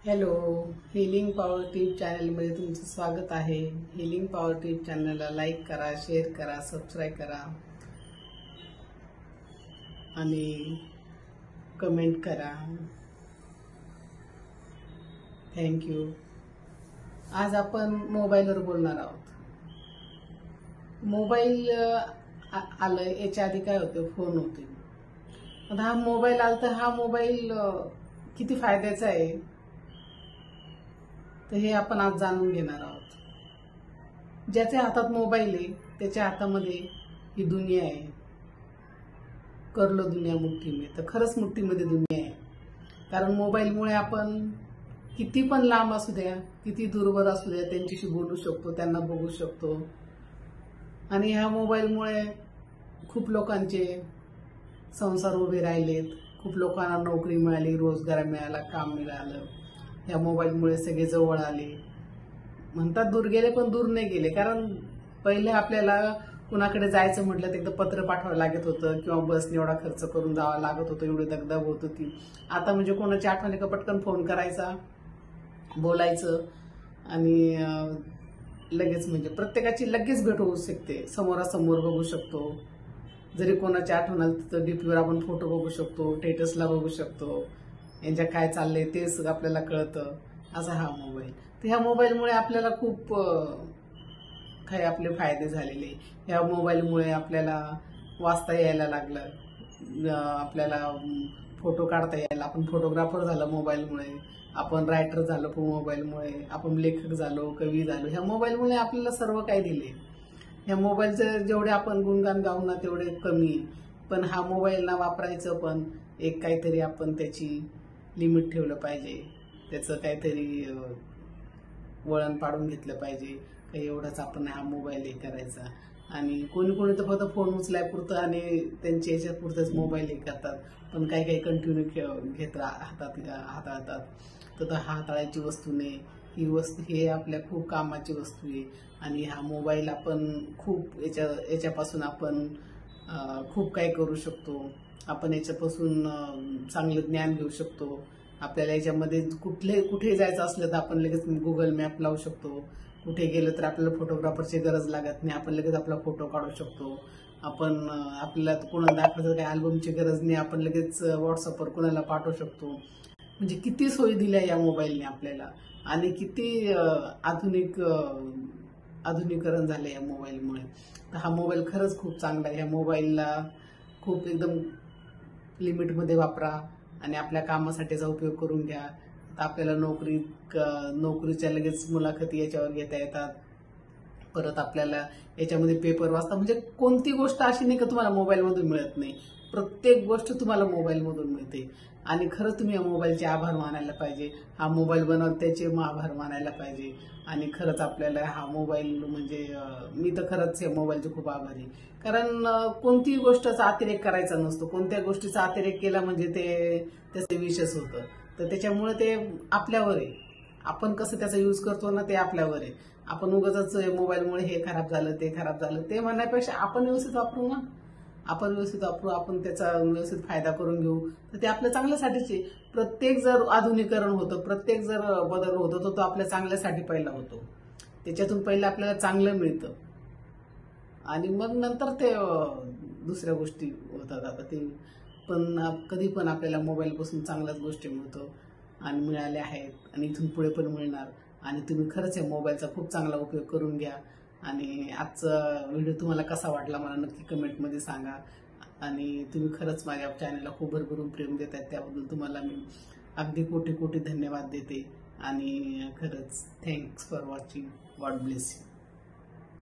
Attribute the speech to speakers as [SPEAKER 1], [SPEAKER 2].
[SPEAKER 1] Hello, healing power tip चॅनलमध्ये तुमचं स्वागत आहे. हिलिंग पॉवर टिप चॅनलला लाईक करा, शेअर करा, सबस्क्राईब करा आणि कमेंट करा. थँक्यू. आज आपण मोबाईलवर बोलणार आहोत. मोबाईल आलं याच्या आधी काय होतं, फोन होते. आता हा मोबाईल आला तर हा मोबाईल किती फायद्याचा आहे तर हे आपण आज जाणून घेणार आहोत. ज्याच्या हातात मोबाईल आहे त्याच्या हातामध्ये ही दुनिया आहे. कर लो दुनिया मुट्ठी में, तर खरंच मुठ्ठीमध्ये दुनिया आहे. कारण मोबाईलमुळे आपण किती पण लांब असू द्या, किती दूरवर असू द्या, त्यांच्याशी बोलू शकतो, त्यांना बघू शकतो. आणि ह्या मोबाईलमुळे खूप लोकांचे संसार उभे राहिलेत, खूप लोकांना नोकरी मिळाली, रोजगार मिळाला, काम मिळालं. या मोबाईलमुळे सगळे जवळ आले. म्हणतात दूर गेले, पण दूर नाही गेले. कारण पहिले आपल्याला कुणाकडे जायचं म्हटलं तर एकदा पत्र पाठवावं लागत होतं किंवा बसने एवढा खर्च करून जावं लागत होतं, एवढी दगदग होत होती. आता म्हणजे कोणाची आठवण का पटकन फोन करायचा, बोलायचं आणि लगेच म्हणजे प्रत्येकाची लगेच भेट होऊ शकते. समोरासमोर बघू शकतो. जरी कोणाची आठवण आली तर डीपीवर आपण फोटो बघू शकतो, स्टेटसला बघू शकतो. यांच्या काय चाललंय ते आपल्याला कळतं. असा हा मोबाईल. तर ह्या मोबाईलमुळे आपल्याला खूप काही आपले फायदे झालेले. ह्या मोबाईलमुळे आपल्याला वाचता यायला लागलं, आपल्याला फोटो काढता यायला, आपण फोटोग्राफर झालो मोबाईलमुळे, आपण रायटर झालो मोबाईलमुळे, आपण लेखक झालो, कवी झालो. ह्या मोबाईलमुळे आपल्याला सर्व काही दिले. ह्या मोबाईलचं जेवढे आपण गुणगान गाऊ ना तेवढे कमी. पण हा मोबाईल ना वापरायचं पण एक काहीतरी आपण त्याची लिमिट ठेवलं पाहिजे. त्याचं काहीतरी वळण पाडून घेतलं पाहिजे. काही एवढंच आपण हा मोबाईल हे करायचा. आणि कोणी कोणी तर फक्त फोन उचलायपुरतं आणि त्यांच्या याच्यात पुरतंच मोबाईल हे करतात. पण काही काही कंटिन्यू घेत हाताळतात. तर हाताळायची वस्तू नाही. ही वस्तू हे आपल्या खूप कामाची वस्तू आहे. आणि हा मोबाईल आपण खूप याच्यापासून आपण खूप काही करू शकतो. आपण याच्यापासून चांगलं ज्ञान घेऊ शकतो. आपल्याला याच्यामध्ये कुठे जायचं असलं तर आपण लगेच गुगल मॅप लावू शकतो. कुठे गेलं तर आपल्याला फोटोग्राफरची गरज लागत नाही. आपण लगेच आपला फोटो काढू शकतो. आपण आपल्याला कोणाला दाखवायचं काही अल्बमची गरज नाही. आपण लगेच व्हॉट्सअपवर कोणाला पाठवू शकतो. म्हणजे किती सोयी दिल्या या मोबाईलने आपल्याला. आणि किती आधुनिकीकरण झालं या मोबाईलमुळे. तर हा मोबाईल खरंच खूप चांगला आहे. ह्या मोबाईलला खूप एकदम लिमिटमध्ये वापरा आणि आपल्या कामासाठीचा उपयोग करून घ्या. आता आपल्याला नोकरीच्या लगेच मुलाखती याच्यावर घेता येतात. परत आपल्याला याच्यामध्ये पेपर वाचता, म्हणजे कोणती गोष्ट अशी नाही का तुम्हाला मोबाईलमधून मिळत नाही. प्रत्येक गोष्ट तुम्हाला मोबाईलमधून मिळते. आणि खरंच तुम्ही या मोबाईलचे आभार मानायला पाहिजे. हा मोबाईल बनवत्याचे आभार मानायला पाहिजे. आणि खरंच आपल्याला हा मोबाईल म्हणजे मी तर खरंच या मोबाईलचे खूप आभारी. कारण कोणतीही गोष्टीचा अतिरेक करायचा नसतो. कोणत्या गोष्टीचा अतिरेक केला म्हणजे ते त्याचं विशेष होतं. तर त्याच्यामुळे ते आपल्यावर आहे. आपण कसं त्याचा यूज करतो ना ते आपल्यावर आहे. आपण उगाच मोबाईलमुळे हे खराब झालं, ते खराब झालं ते म्हणण्यापेक्षा आपण व्यवस्थित वापरू ना. आपण व्यवस्थित वापरू, आपण त्याचा व्यवस्थित फायदा करून घेऊ तर ते आपल्या चांगल्यासाठीच आहे. प्रत्येक जर आधुनिकीकरण होतं, प्रत्येक जर बदल होतो तर तो आपल्या चांगल्यासाठी पहिला होतो. त्याच्यातून पहिलं आपल्याला चांगलं मिळतं आणि मग नंतर ते दुसऱ्या गोष्टी होतात. आता ते पण कधी पण आपल्याला मोबाईलपासून चांगल्याच गोष्टी मिळतो आणि मिळाल्या आहेत आणि इथून पुढे पण मिळणार. आणि तुम्ही खरंच या मोबाईलचा खूप चांगला उपयोग करून घ्या. आणि आजचा व्हिडिओ तुम्हाला कसा वाटला मला नक्की कमेंटमध्ये सांगा. आणि तुम्ही खरंच माझ्या चॅनलला खूप भरभरून प्रेम देत आहेत, त्याबद्दल तुम्हाला मी अगदी कोटी कोटी धन्यवाद देते. आणि खरंच thanks for watching. God bless you.